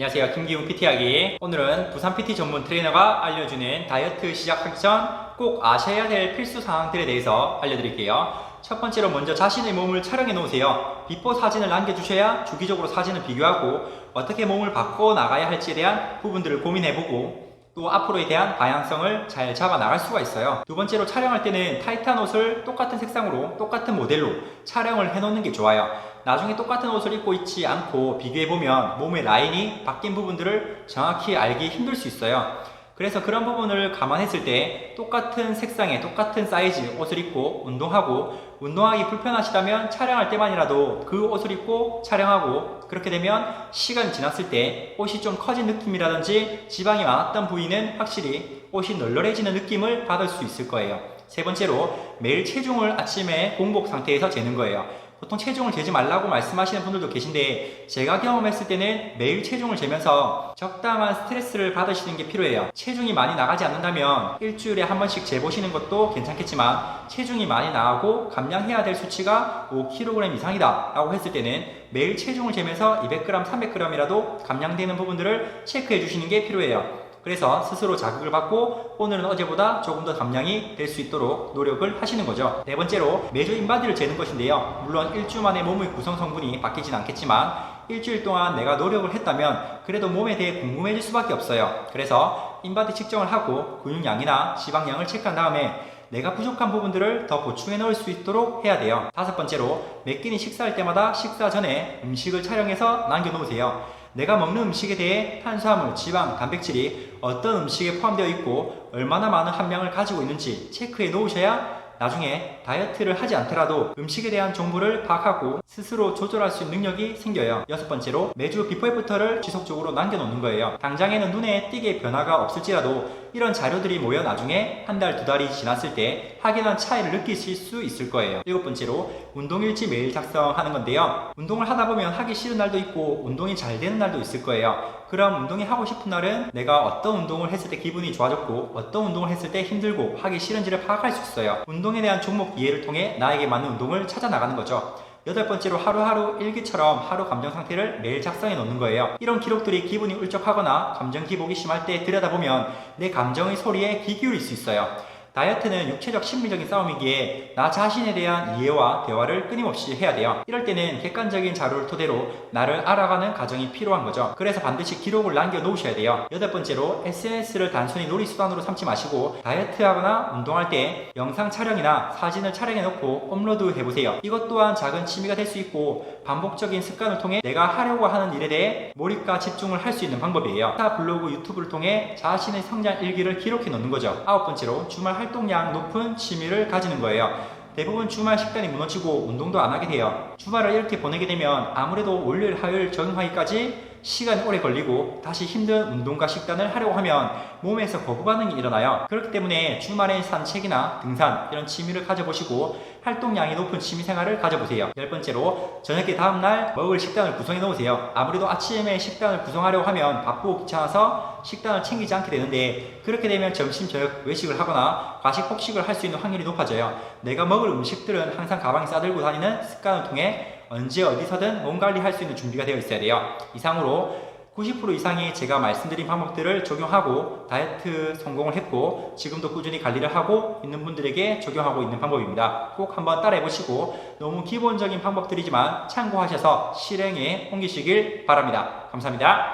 안녕하세요. 김기훈 PT하기. 오늘은 부산 PT 전문 트레이너가 알려주는 다이어트 시작하기 전 꼭 아셔야 될 필수 사항들에 대해서 알려드릴게요. 첫 번째로 먼저 자신의 몸을 촬영해 놓으세요. 비포 사진을 남겨주셔야 주기적으로 사진을 비교하고 어떻게 몸을 바꿔 나가야 할지에 대한 부분들을 고민해보고 또 앞으로에 대한 방향성을 잘 잡아 나갈 수가 있어요. 두 번째로 촬영할 때는 타이트한 옷을 똑같은 색상으로 똑같은 모델로 촬영을 해 놓는 게 좋아요. 나중에 똑같은 옷을 입고 있지 않고 비교해보면 몸의 라인이 바뀐 부분들을 정확히 알기 힘들 수 있어요. 그래서 그런 부분을 감안했을 때 똑같은 색상의 똑같은 사이즈 옷을 입고 운동하기 불편하시다면 촬영할 때만이라도 그 옷을 입고 촬영하고, 그렇게 되면 시간이 지났을 때 옷이 좀 커진 느낌이라든지 지방이 많았던 부위는 확실히 옷이 널널해지는 느낌을 받을 수 있을 거예요. 세 번째로 매일 체중을 아침에 공복 상태에서 재는 거예요. 보통 체중을 재지 말라고 말씀하시는 분들도 계신데, 제가 경험했을 때는 매일 체중을 재면서 적당한 스트레스를 받으시는 게 필요해요. 체중이 많이 나가지 않는다면 일주일에 한 번씩 재보시는 것도 괜찮겠지만, 체중이 많이 나가고 감량해야 될 수치가 5kg 이상이다 라고 했을 때는 매일 체중을 재면서 200g, 300g이라도 감량되는 부분들을 체크해 주시는 게 필요해요. 그래서 스스로 자극을 받고 오늘은 어제보다 조금 더 감량이 될 수 있도록 노력을 하시는 거죠. 네 번째로 매주 인바디를 재는 것인데요. 물론 일주 만에 몸의 구성 성분이 바뀌진 않겠지만 일주일 동안 내가 노력을 했다면 그래도 몸에 대해 궁금해질 수밖에 없어요. 그래서 인바디 측정을 하고 근육량이나 지방량을 체크한 다음에 내가 부족한 부분들을 더 보충해 넣을 수 있도록 해야 돼요. 다섯 번째로 매 끼니 식사할 때마다 식사 전에 음식을 촬영해서 남겨놓으세요. 내가 먹는 음식에 대해 탄수화물, 지방, 단백질이 어떤 음식에 포함되어 있고 얼마나 많은 함량을 가지고 있는지 체크해 놓으셔야 나중에 다이어트를 하지 않더라도 음식에 대한 정보를 파악하고 스스로 조절할 수 있는 능력이 생겨요. 여섯 번째로 매주 비포 애프터를 지속적으로 남겨놓는 거예요. 당장에는 눈에 띄게 변화가 없을지라도 이런 자료들이 모여 나중에 한 달, 두 달이 지났을 때 확연한 차이를 느끼실 수 있을 거예요. 일곱 번째로 운동일지 매일 작성하는 건데요. 운동을 하다 보면 하기 싫은 날도 있고 운동이 잘 되는 날도 있을 거예요. 그럼 운동이 하고 싶은 날은 내가 어떤 운동을 했을 때 기분이 좋아졌고 어떤 운동을 했을 때 힘들고 하기 싫은지를 파악할 수 있어요. 운동에 대한 종목 이해를 통해 나에게 맞는 운동을 찾아 나가는 거죠. 여덟 번째로 하루하루 일기처럼 하루 감정 상태를 매일 작성해 놓는 거예요. 이런 기록들이 기분이 울적하거나 감정 기복이 심할 때 들여다보면 내 감정의 소리에 귀 기울일 수 있어요. 다이어트는 육체적 심리적인 싸움이기에 나 자신에 대한 이해와 대화를 끊임없이 해야 돼요. 이럴 때는 객관적인 자료를 토대로 나를 알아가는 과정이 필요한 거죠. 그래서 반드시 기록을 남겨 놓으셔야 돼요. 여덟 번째로 SNS를 단순히 놀이수단으로 삼지 마시고 다이어트하거나 운동할 때 영상 촬영이나 사진을 촬영해 놓고 업로드 해보세요. 이것 또한 작은 취미가 될 수 있고 반복적인 습관을 통해 내가 하려고 하는 일에 대해 몰입과 집중을 할 수 있는 방법이에요. 스타 블로그, 유튜브를 통해 자신의 성장 일기를 기록해 놓는 거죠. 아홉 번째로 주말 활동량 높은 취미를 가지는 거예요. 대부분 주말 식단이 무너지고 운동도 안 하게 돼요. 주말을 이렇게 보내게 되면 아무래도 월요일, 화요일 적응하기까지 시간이 오래 걸리고 다시 힘든 운동과 식단을 하려고 하면 몸에서 거부 반응이 일어나요. 그렇기 때문에 주말에 산책이나 등산 이런 취미를 가져보시고 활동량이 높은 취미생활을 가져보세요. 열 번째로 저녁에 다음날 먹을 식단을 구성해 놓으세요. 아무래도 아침에 식단을 구성하려고 하면 바쁘고 귀찮아서 식단을 챙기지 않게 되는데, 그렇게 되면 점심, 저녁 외식을 하거나 과식, 폭식을 할 수 있는 확률이 높아져요. 내가 먹을 음식들은 항상 가방에 싸들고 다니는 습관을 통해 언제 어디서든 몸 관리할 수 있는 준비가 되어 있어야 돼요. 이상으로 90% 이상이 제가 말씀드린 방법들을 적용하고 다이어트 성공을 했고 지금도 꾸준히 관리를 하고 있는 분들에게 적용하고 있는 방법입니다. 꼭 한번 따라해 보시고 너무 기본적인 방법들이지만 참고하셔서 실행에 옮기시길 바랍니다. 감사합니다.